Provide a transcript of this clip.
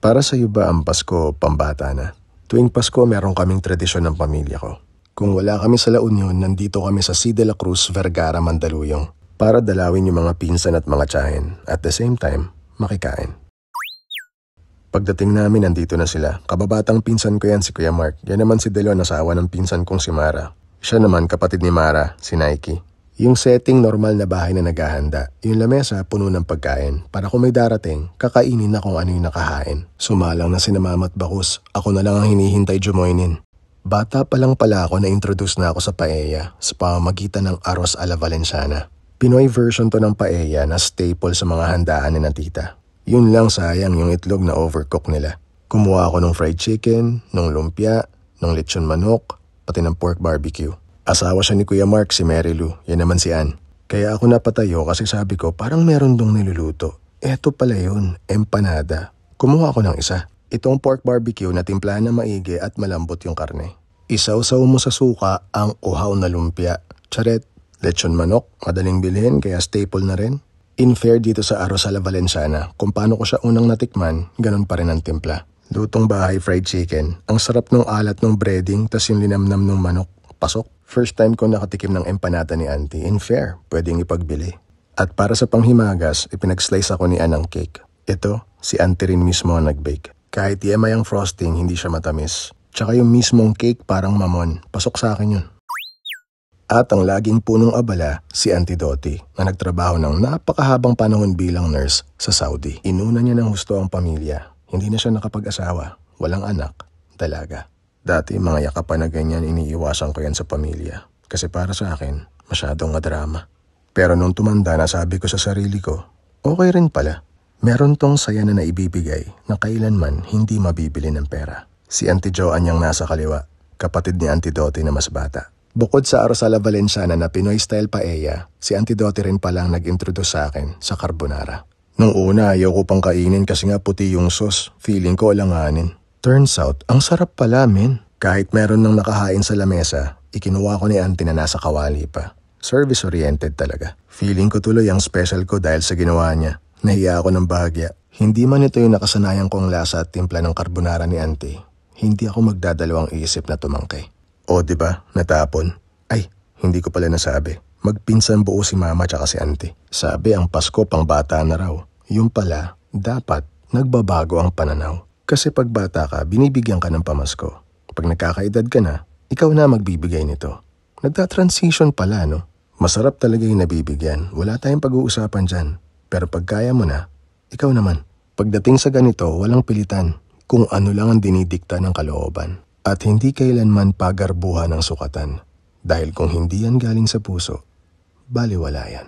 Para sa iyo ba ang Pasko pambata na? Tuwing Pasko meron kaming tradisyon ng pamilya ko. Kung wala kami sa La Union, nandito kami sa C. de la Cruz, Vergara, Mandaluyong para dalawin yung mga pinsan at mga tiyahin at the same time, makikain. Pagdating namin, nandito na sila. Kababatang pinsan ko yan si Kuya Mark. Yan naman si Delon, asawa ng pinsan kong si Mara. Siya naman kapatid ni Mara, si Nike. Yung setting normal na bahay na naghahanda. Yung lamesa puno ng pagkain. Para kung may darating, kakainin na kung ano yung nakahain. Sumalang na si Mama at Bakus. Ako na lang ang hinihintay jumoinin. Bata pa lang pala ako na-introduce na ako sa paella sa pamamagitan ng arroz a la Valenciana. Pinoy version to ng paella na staple sa mga handaan ni na tita. Yun lang sayang yung itlog na overcook nila. Kumuha ako ng fried chicken, ng lumpia, ng lechon manok, pati ng pork barbecue. Asawa siya ni Kuya Mark, si Mary Lou. Yan naman si Ann. Kaya ako napatayo kasi sabi ko parang meron dong niluluto. Eto pala yun, empanada. Kumuha ako ng isa. Itong pork barbecue na timplahan na maigi at malambot yung karne. Isaw-saw mo sa suka ang uhaw na lumpia. Charet, lechon manok, madaling bilhin kaya staple na rin. In fair dito sa arroz a la Valenciana, kung paano ko siya unang natikman, ganun pa rin ang timpla. Lutong bahay fried chicken. Ang sarap ng alat ng breading tas yung linamnam ng manok. Pasok. First time ko nakatikim ng empanada ni Auntie. In fair, pwedeng ipagbili. At para sa panghimagas, ipinag-slice ako ni Ann ng cake. Ito, si Auntie rin mismo ang nag-bake. Kahit yema yung frosting, hindi siya matamis. Tsaka yung mismong cake parang mamon. Pasok sa akin yun. At ang laging punong abala, si Auntie Dottie, na nagtrabaho ng napakahabang panahon bilang nurse sa Saudi. Inuna niya ng husto ang pamilya. Hindi na siya nakapag-asawa. Walang anak. Dalaga. Dati mga yakapan na ganyan iniiwasan ko yan sa pamilya. Kasi para sa akin, masyadong madrama. Pero nung tumanda na sabi ko sa sarili ko, okay rin pala. Meron tong saya na naibibigay na kailanman hindi mabibili ng pera. Si Auntie Joanne yung nasa kaliwa, kapatid ni Auntie Dottie na mas bata. Bukod sa arroz a la Valenciana na Pinoy style paella, si Auntie Dottie rin palang nag-introduce sa akin sa carbonara. Nung una ayaw ko pang kainin kasi nga puti yung sauce, feeling ko alanganin. Turns out, ang sarap pala, men. Kahit meron nang nakahain sa lamesa, ikinuha ko ni Auntie na nasa kawali pa. Service-oriented talaga. Feeling ko tuloy ang special ko dahil sa ginawa niya. Nahiya ako ng bahagya. Hindi man ito yung nakasanayan kong lasa at timpla ng carbonara ni Auntie. Hindi ako magdadalawang isip na tumangkay. O diba, natapon? Ay, hindi ko pala nasabi. Magpinsan buo si Mama tsaka si Auntie. Sabi ang Pasko pang bata na raw. Yung pala, dapat nagbabago ang pananaw. Kasi pag bata ka, binibigyan ka ng pamasko. Pag nagkakaedad ka na, ikaw na magbibigay nito. Nagta-transition pala, no? Masarap talaga yung nabibigyan. Wala tayong pag-uusapan dyan. Pero pag kaya mo na, ikaw naman. Pagdating sa ganito, walang pilitan. Kung ano lang ang dinidikta ng kalooban. At hindi kailanman pagarbuhan ng sukatan. Dahil kung hindi yan galing sa puso, baliwala yan.